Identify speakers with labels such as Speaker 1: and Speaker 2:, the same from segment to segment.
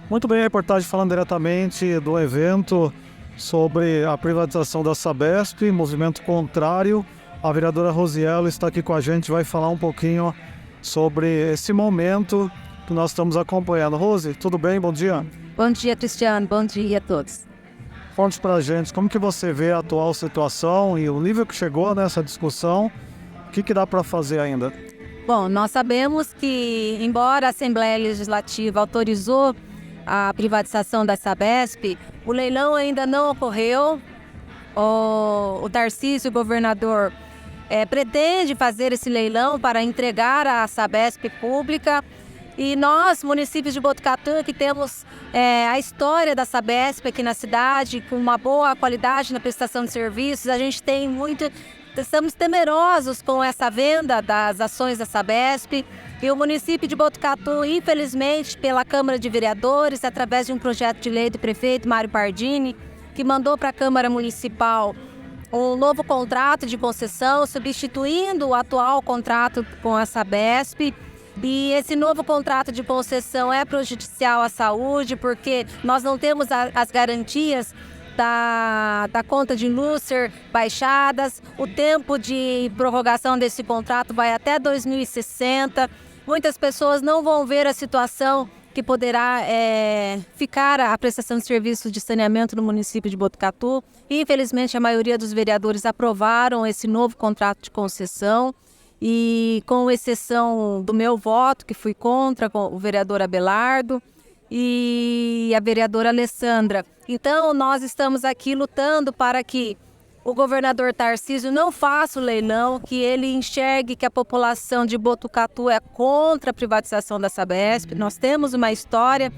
Speaker 1: Muito bem, a reportagem falando diretamente do evento sobre a privatização da Sabesp, movimento contrário. A vereadora Rosiela está aqui com a gente, vai falar um pouquinho sobre esse momento que nós estamos acompanhando. Rose, tudo bem? Bom dia.
Speaker 2: Bom dia, Cristiano. Bom dia a todos.
Speaker 1: Conte pra gente como que você vê a atual situação e o nível que chegou nessa discussão. O que dá para fazer ainda?
Speaker 2: Bom, nós sabemos que, embora a Assembleia Legislativa autorizou a privatização da Sabesp, o leilão ainda não ocorreu. O Tarcísio, o governador, pretende fazer esse leilão para entregar a Sabesp pública. E nós, municípios de Botucatu, que temos a história da Sabesp aqui na cidade, com uma boa qualidade na prestação de serviços, a gente tem estamos temerosos com essa venda das ações da Sabesp. E o município de Botucatu, infelizmente, pela Câmara de Vereadores, através de um projeto de lei do prefeito Mário Pardini, que mandou para a Câmara Municipal um novo contrato de concessão, substituindo o atual contrato com a Sabesp. E esse novo contrato de concessão é prejudicial à saúde, porque nós não temos as garantias da conta de luz ser baixadas. O tempo de prorrogação desse contrato vai até 2060. Muitas pessoas não vão ver a situação que poderá ficar a prestação de serviços de saneamento no município de Botucatu. Infelizmente, a maioria dos vereadores aprovaram esse novo contrato de concessão. E com exceção do meu voto, que fui contra, com o vereador Abelardo e a vereadora Alessandra. Então, nós estamos aqui lutando para que o governador Tarcísio não faça o leilão, que ele enxergue que a população de Botucatu é contra a privatização da Sabesp. Nós temos uma história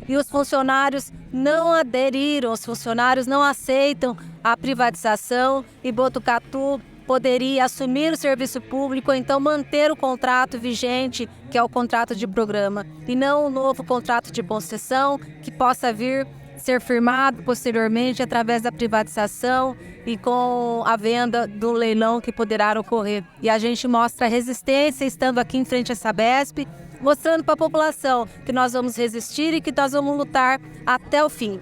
Speaker 2: e os funcionários não aderiram, os funcionários não aceitam a privatização e Botucatu poderia assumir o serviço público ou então manter o contrato vigente, que é o contrato de programa, e não um novo contrato de concessão que possa vir ser firmado posteriormente através da privatização e com a venda do leilão que poderá ocorrer. E a gente mostra resistência estando aqui em frente à Sabesp, mostrando para a população que nós vamos resistir e que nós vamos lutar até o fim.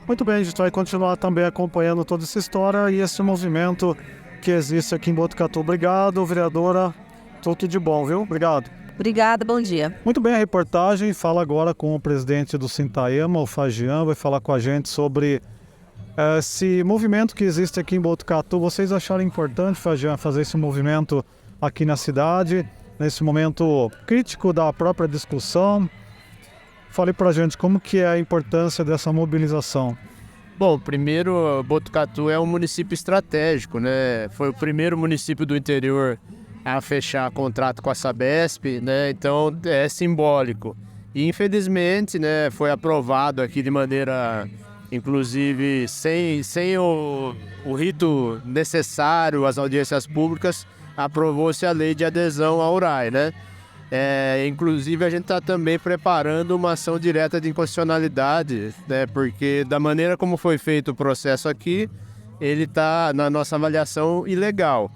Speaker 1: Muito bem, a gente vai continuar também acompanhando toda essa história e esse movimento que existe aqui em Botucatu. Obrigado, vereadora. Tudo de bom, viu? Obrigado.
Speaker 2: Obrigada, bom dia.
Speaker 1: Muito bem, a reportagem fala agora com o presidente do Sintaema, o Fagian, vai falar com a gente sobre esse movimento que existe aqui em Botucatu. Vocês acharam importante, Fagian, fazer esse movimento aqui na cidade, nesse momento crítico da própria discussão? Fale pra gente como que é a importância dessa mobilização.
Speaker 3: Bom, primeiro, Botucatu é um município estratégico, né? Foi o primeiro município do interior a fechar contrato com a Sabesp, né? Então é simbólico. E infelizmente, né, foi aprovado aqui de maneira, inclusive, sem o rito necessário, as audiências públicas, aprovou-se a lei de adesão à URAI, né? Inclusive a gente está também preparando uma ação direta de inconstitucionalidade, né, porque da maneira como foi feito o processo aqui, ele está, na nossa avaliação, ilegal.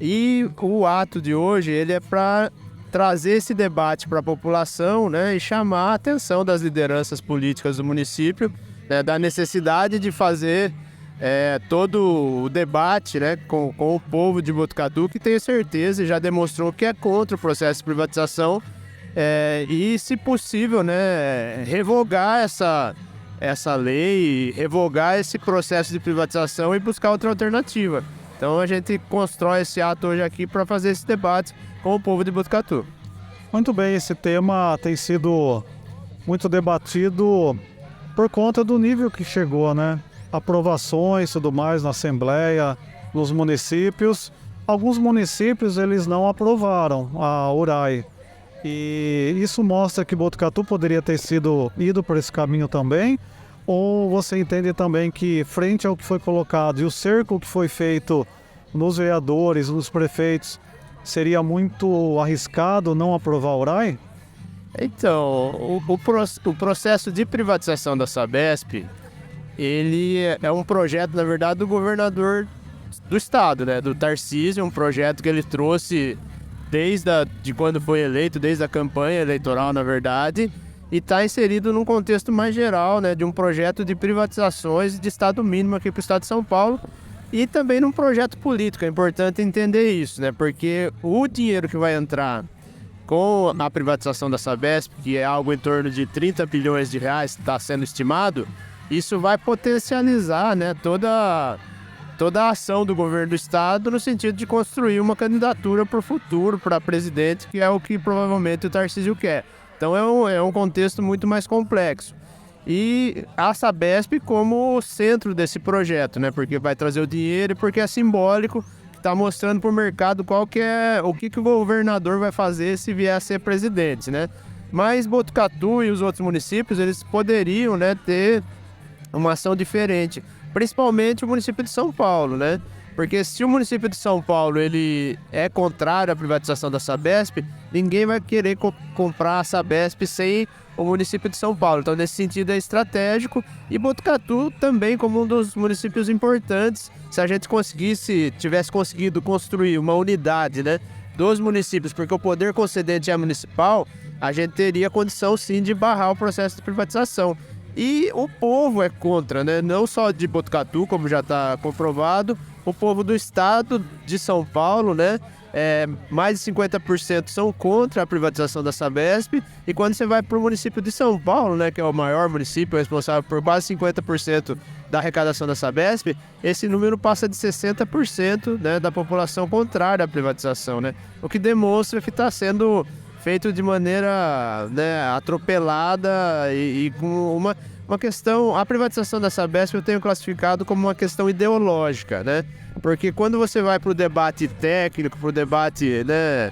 Speaker 3: E o ato de hoje ele é para trazer esse debate para a população, né, e chamar a atenção das lideranças políticas do município, né, da necessidade de fazer todo o debate, né, com o povo de Botucatu, que tenho certeza e já demonstrou que é contra o processo de privatização e, se possível, né, revogar essa lei, revogar esse processo de privatização e buscar outra alternativa. Então a gente constrói esse ato hoje aqui para fazer esse debate com o povo de Botucatu.
Speaker 1: Muito bem, esse tema tem sido muito debatido por conta do nível que chegou, né? Aprovações e tudo mais na Assembleia, nos municípios. Alguns municípios eles não aprovaram a URAI. E isso mostra que Botucatu poderia ter ido por esse caminho também? Ou você entende também que, frente ao que foi colocado e o cerco que foi feito nos vereadores, nos prefeitos, seria muito arriscado não aprovar a URAI?
Speaker 3: Então, o processo de privatização da Sabesp, ele é um projeto, na verdade, do governador do estado, né, do Tarcísio, um projeto que ele trouxe de quando foi eleito, desde a campanha eleitoral, na verdade, e está inserido num contexto mais geral, né, de um projeto de privatizações de Estado mínimo aqui para o Estado de São Paulo e também num projeto político. É importante entender isso, né, porque o dinheiro que vai entrar com a privatização da Sabesp, que é algo em torno de 30 bilhões de reais, está sendo estimado, isso vai potencializar, né, toda a ação do governo do estado no sentido de construir uma candidatura para o futuro, para presidente, que é o que provavelmente o Tarcísio quer. Então é um contexto muito mais complexo. E a Sabesp como centro desse projeto, né? Porque vai trazer o dinheiro e porque é simbólico, está mostrando para o mercado o que o governador vai fazer se vier a ser presidente, né? Mas Botucatu e os outros municípios, eles poderiam, né, ter uma ação diferente. Principalmente o município de São Paulo, né? Porque se o município de São Paulo ele é contrário à privatização da Sabesp, ninguém vai querer comprar a Sabesp sem o município de São Paulo. Então, nesse sentido, é estratégico. E Botucatu também como um dos municípios importantes. Se a gente tivesse conseguido construir uma unidade, né, dos municípios, porque o poder concedente é municipal, a gente teria condição, sim, de barrar o processo de privatização. E o povo é contra, né? Não só de Botucatu, como já está comprovado, o povo do estado de São Paulo, né? Mais de 50% são contra a privatização da Sabesp. E quando você vai para o município de São Paulo, né, que é o maior município responsável por quase 50% da arrecadação da Sabesp, esse número passa de 60%, né, da população contrária à privatização, né? O que demonstra que está sendo feito de maneira, né, atropelada e com uma questão... A privatização da Sabesp eu tenho classificado como uma questão ideológica, né? Porque quando você vai para o debate técnico, para o debate, né,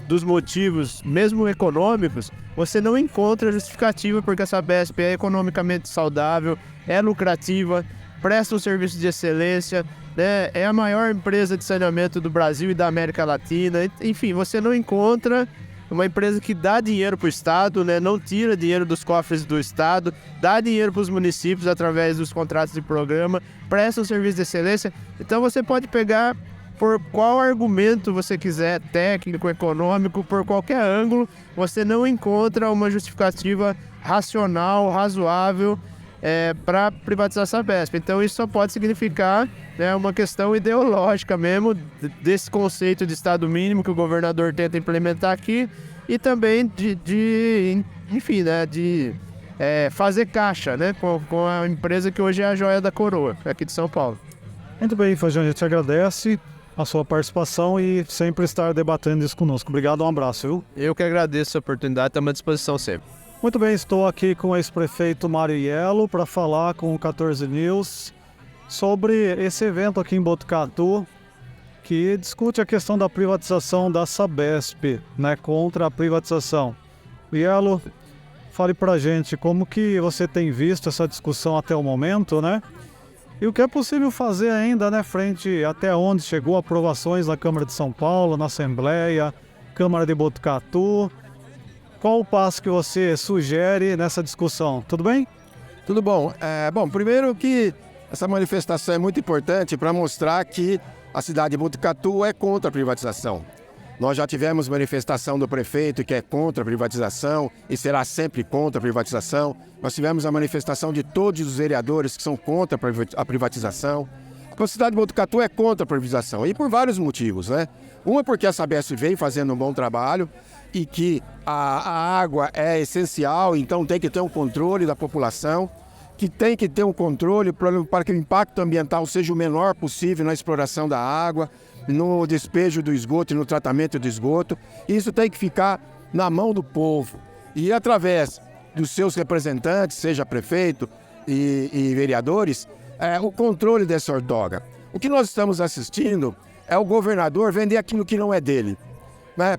Speaker 3: dos motivos, mesmo econômicos, você não encontra justificativa porque a Sabesp é economicamente saudável, é lucrativa, presta um serviço de excelência, né, é a maior empresa de saneamento do Brasil e da América Latina. Enfim, você não encontra uma empresa que dá dinheiro para o Estado, né, não tira dinheiro dos cofres do Estado, dá dinheiro para os municípios através dos contratos de programa, presta um serviço de excelência. Então você pode pegar por qual argumento você quiser, técnico, econômico, por qualquer ângulo, você não encontra uma justificativa racional, razoável, para privatizar a Sabesp. Então isso só pode significar, né, uma questão ideológica mesmo desse conceito de Estado mínimo que o governador tenta implementar aqui e também enfim, né, de fazer caixa, né, com a empresa que hoje é a joia da coroa aqui de São Paulo.
Speaker 1: Muito bem, Feijão, a gente agradece a sua participação e sempre estar debatendo isso conosco. Obrigado, um abraço, viu?
Speaker 3: Eu que agradeço a oportunidade, estamos à disposição sempre.
Speaker 1: Muito bem, estou aqui com o ex-prefeito Mariello para falar com o 14 News sobre esse evento aqui em Botucatu que discute a questão da privatização da Sabesp, né, contra a privatização. Mariello, fale para a gente como que você tem visto essa discussão até o momento, né? E o que é possível fazer ainda, né, frente até onde chegou aprovações na Câmara de São Paulo, na Assembleia, Câmara de Botucatu. Qual o passo que você sugere nessa discussão? Tudo bem?
Speaker 4: Tudo bom. Bom, primeiro que essa manifestação é muito importante para mostrar que a cidade de Botucatu é contra a privatização. Nós já tivemos manifestação do prefeito que é contra a privatização e será sempre contra a privatização. Nós tivemos a manifestação de todos os vereadores que são contra a privatização. A cidade de Botucatu é contra a privatização e por vários motivos, né? Um é porque a Sabesp vem fazendo um bom trabalho e que a água é essencial, então tem que ter um controle da população, que tem que ter um controle para que o impacto ambiental seja o menor possível na exploração da água, no despejo do esgoto e no tratamento do esgoto. Isso tem que ficar na mão do povo. E através dos seus representantes, seja prefeito e vereadores, o controle dessa ortoga. O que nós estamos assistindo é o governador vender aquilo que não é dele.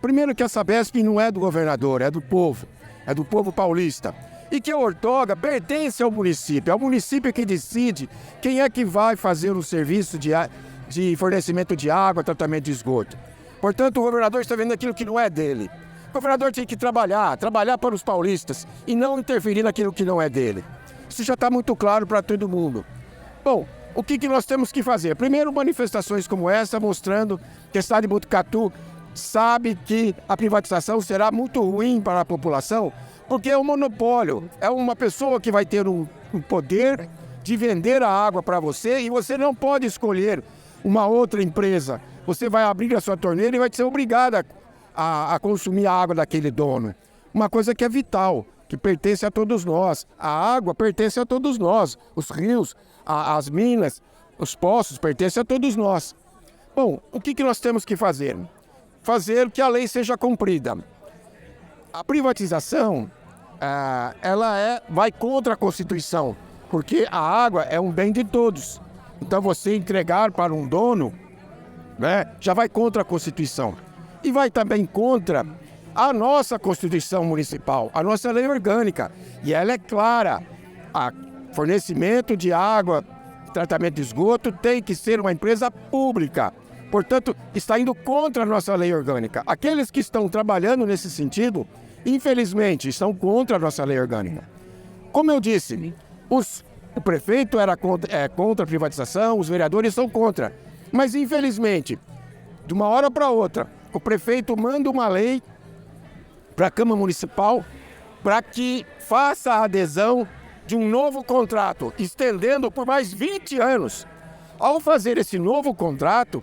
Speaker 4: Primeiro que a Sabesp não é do governador, é do povo paulista. E que a ortoga pertence ao município. É o município que decide quem é que vai fazer o serviço de fornecimento de água, tratamento de esgoto. Portanto, o governador está vendo aquilo que não é dele. O governador tem que trabalhar para os paulistas e não interferir naquilo que não é dele. Isso já está muito claro para todo mundo. Bom, o que nós temos que fazer? Primeiro, manifestações como essa, mostrando que a cidade de Botucatu sabe que a privatização será muito ruim para a população, Porque é um monopólio, é uma pessoa que vai ter o poder de vender a água para você e você não pode escolher uma outra empresa. Você vai abrir a sua torneira e vai ser obrigada a consumir a água daquele dono. Uma coisa que é vital, que pertence a todos nós. A água pertence a todos nós. Os rios, as minas, os poços pertencem a todos nós. Bom, o que nós temos que fazer? Fazer que a lei seja cumprida. A privatização, vai contra a Constituição, porque a água é um bem de todos. Então você entregar para um dono, né, já vai contra a Constituição. E vai também contra a nossa Constituição Municipal, a nossa lei orgânica. E ela é clara. O fornecimento de água, tratamento de esgoto tem que ser uma empresa pública. Portanto, está indo contra a nossa lei orgânica. Aqueles que estão trabalhando nesse sentido, infelizmente, estão contra a nossa lei orgânica. Como eu disse, o prefeito era contra a privatização, os vereadores são contra. Mas, infelizmente, de uma hora para outra, o prefeito manda uma lei para a Câmara Municipal para que faça a adesão de um novo contrato, estendendo por mais 20 anos. Ao fazer esse novo contrato,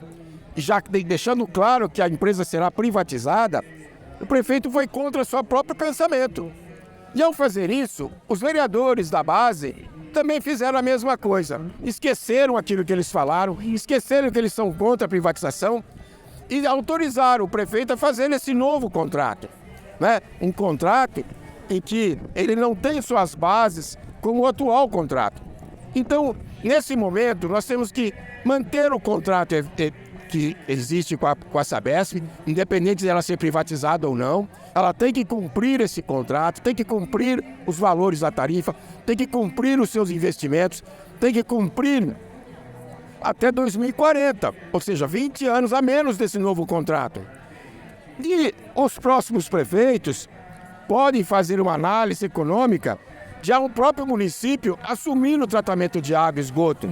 Speaker 4: e já deixando claro que a empresa será privatizada, o prefeito foi contra o seu próprio pensamento. E ao fazer isso, os vereadores da base também fizeram a mesma coisa. Esqueceram aquilo que eles falaram, esqueceram que eles são contra a privatização e autorizaram o prefeito a fazer esse novo contrato, né? Um contrato em que ele não tem suas bases como o atual contrato. Então, nesse momento, nós temos que manter o contrato que existe com a Sabesp, independente de ela ser privatizada ou não. Ela tem que cumprir esse contrato, tem que cumprir os valores da tarifa, tem que cumprir os seus investimentos, tem que cumprir até 2040, ou seja, 20 anos a menos desse novo contrato. E os próximos prefeitos podem fazer uma análise econômica de um próprio município assumindo o tratamento de água e esgoto.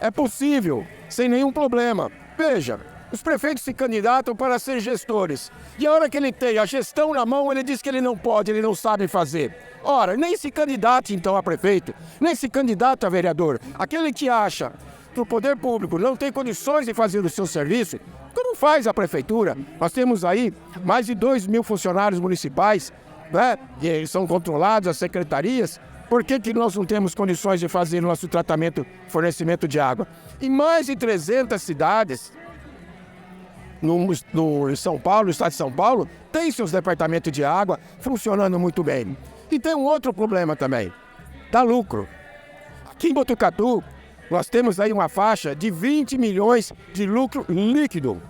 Speaker 4: É possível, sem nenhum problema. Veja, os prefeitos se candidatam para ser gestores. E a hora que ele tem a gestão na mão, ele diz que ele não pode, ele não sabe fazer. Ora, nem se candidate então a prefeito, nem se candidata a vereador. Aquele que acha que o poder público não tem condições de fazer o seu serviço, não faz a prefeitura. Nós temos aí mais de 2.000 funcionários municipais, né? E eles são controlados, as secretarias. Por que nós não temos condições de fazer nosso tratamento, fornecimento de água? Em mais de 300 cidades, no São Paulo, no estado de São Paulo, tem seus departamentos de água funcionando muito bem. E tem um outro problema também, dá lucro. Aqui em Botucatu, nós temos aí uma faixa de 20 milhões de lucro líquido,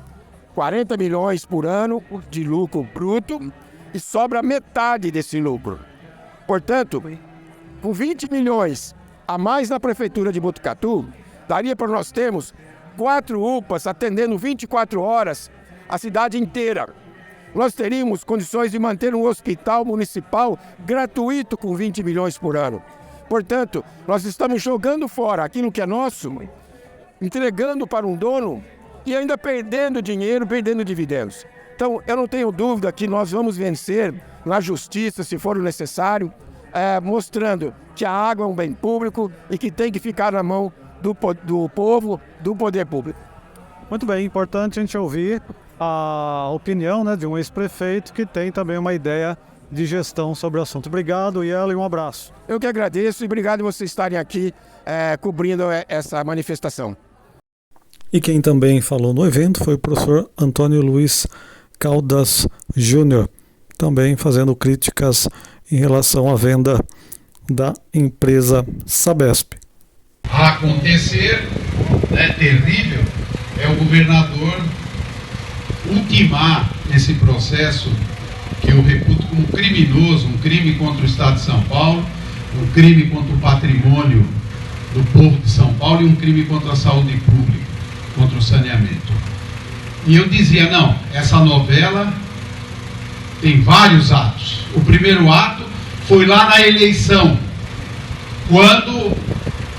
Speaker 4: 40 milhões por ano de lucro bruto e sobra metade desse lucro. Portanto, com 20 milhões a mais na prefeitura de Botucatu, daria para nós termos 4 UPAs atendendo 24 horas a cidade inteira. Nós teríamos condições de manter um hospital municipal gratuito com 20 milhões por ano. Portanto, nós estamos jogando fora aquilo que é nosso, entregando para um dono e ainda perdendo dinheiro, perdendo dividendos. Então, eu não tenho dúvida que nós vamos vencer na justiça, se for necessário, mostrando que a água é um bem público e que tem que ficar na mão do povo, do poder público.
Speaker 1: Muito bem, importante a gente ouvir a opinião, né, de um ex-prefeito que tem também uma ideia de gestão sobre o assunto. Obrigado, Ielo, e um abraço.
Speaker 4: Eu que agradeço e obrigado por vocês estarem aqui cobrindo essa manifestação.
Speaker 1: E quem também falou no evento foi o professor Antônio Luiz Caldas Júnior, também fazendo críticas em relação à venda da empresa Sabesp.
Speaker 5: A acontecer, terrível, é o governador ultimar esse processo que eu reputo como criminoso, um crime contra o Estado de São Paulo, um crime contra o patrimônio do povo de São Paulo e um crime contra a saúde pública, contra o saneamento. E eu dizia, não, essa novela tem vários atos. O primeiro ato foi lá na eleição, quando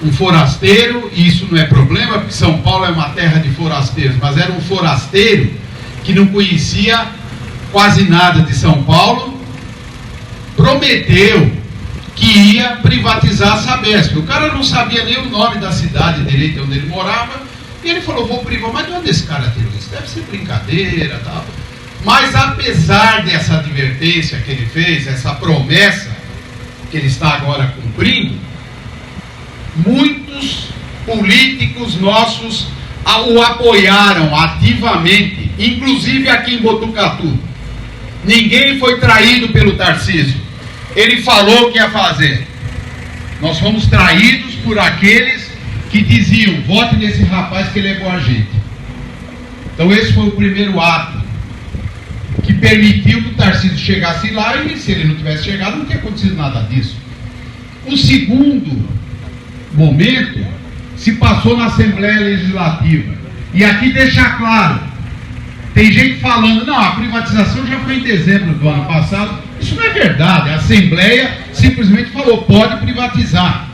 Speaker 5: um forasteiro, e isso não é problema, porque São Paulo é uma terra de forasteiros, mas era um forasteiro que não conhecia quase nada de São Paulo, prometeu que ia privatizar a Sabesp. O cara não sabia nem o nome da cidade direito onde ele morava, e ele falou, vou privar. Mas de onde esse cara tirou isso? Deve ser brincadeira, tal. Mas apesar dessa advertência que ele fez, essa promessa que ele está agora cumprindo, muitos políticos nossos o apoiaram ativamente, inclusive aqui em Botucatu. Ninguém foi traído pelo Tarcísio. Ele falou o que ia fazer. Nós fomos traídos por aqueles que diziam, vote nesse rapaz que ele é com a gente. Então esse foi o primeiro ato que permitiu que o Tarcísio chegasse lá, e se ele não tivesse chegado, não tinha acontecido nada disso. O segundo momento se passou na Assembleia Legislativa. E aqui deixar claro, tem gente falando, não, a privatização já foi em dezembro do ano passado. Isso não é verdade. A Assembleia simplesmente falou, pode privatizar.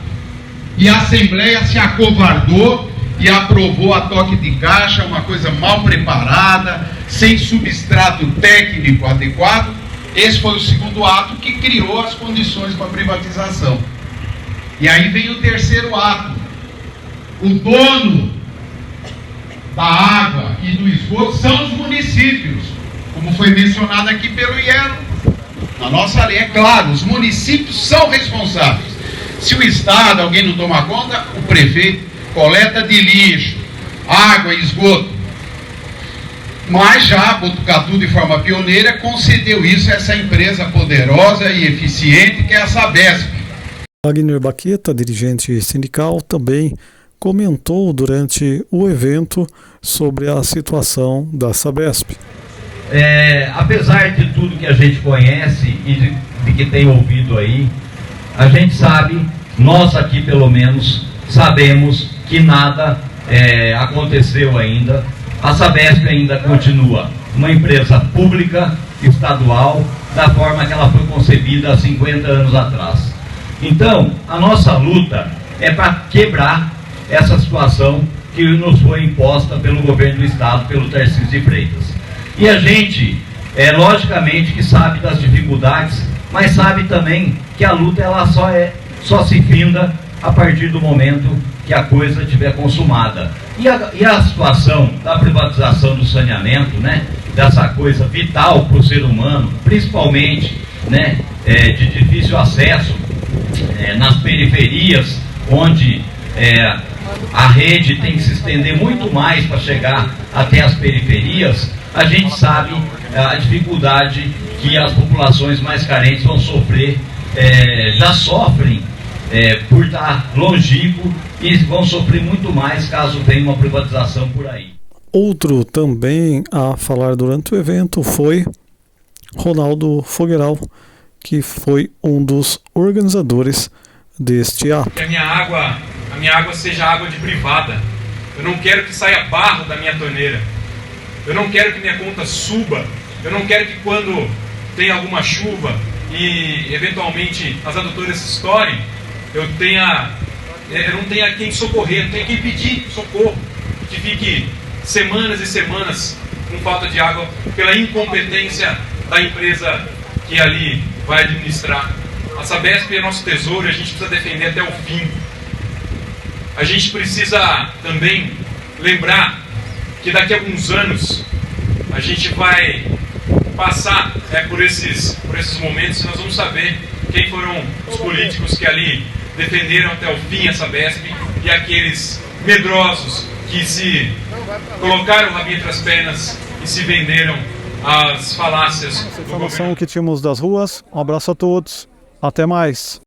Speaker 5: E a Assembleia se acovardou e aprovou a toque de caixa, uma coisa mal preparada, sem substrato técnico adequado. Esse foi o segundo ato que criou as condições para a privatização. E aí vem o terceiro ato. O dono da água e do esgoto são os municípios, como foi mencionado aqui pelo Ielo. Na nossa lei, é claro, os municípios são responsáveis. Se o Estado, alguém não toma conta, o prefeito, coleta de lixo, água e esgoto. Mas já Botucatu, de forma pioneira, concedeu isso a essa empresa poderosa e eficiente que é a Sabesp.
Speaker 1: Wagner Baqueta, dirigente sindical, também comentou durante o evento sobre a situação da Sabesp.
Speaker 6: Apesar de tudo que a gente conhece e de que tem ouvido aí, a gente sabe, nós aqui pelo menos, sabemos que nada aconteceu ainda. A Sabesp ainda continua uma empresa pública, estadual, da forma que ela foi concebida há 50 anos atrás. Então, a nossa luta é para quebrar essa situação que nos foi imposta pelo governo do Estado, pelo Tarcísio de Freitas. E a gente, logicamente, que sabe das dificuldades, mas sabe também que a luta ela só se finda a partir do momento que a coisa estiver consumada. E a situação da privatização do saneamento, né, dessa coisa vital para o ser humano, principalmente, né, de difícil acesso, nas periferias, onde a rede tem que se estender muito mais para chegar até as periferias, a gente sabe a dificuldade que as populações mais carentes vão sofrer, já sofrem por estar longínquo e vão sofrer muito mais caso tenha uma privatização por aí.
Speaker 1: Outro também a falar durante o evento foi Ronaldo Fogueral, que foi um dos organizadores deste ato.
Speaker 7: Que a minha água seja água de privada. Eu não quero que saia barro da minha torneira. Eu não quero que minha conta suba. Eu não quero que quando tem alguma chuva e eventualmente as adutoras estourem, eu não tenha quem socorrer, não tenha quem pedir socorro, que fique semanas e semanas com falta de água pela incompetência da empresa que ali vai administrar. A Sabesp é nosso tesouro e a gente precisa defender até o fim. A gente precisa também lembrar que daqui a alguns anos a gente vai passar por esses momentos e nós vamos saber quem foram os políticos que ali defenderam até o fim a Sabesp e aqueles medrosos que se colocaram o rabinho entre as pernas e se venderam às falácias do governo.
Speaker 1: Informação que tínhamos das ruas. Um abraço a todos. Até mais.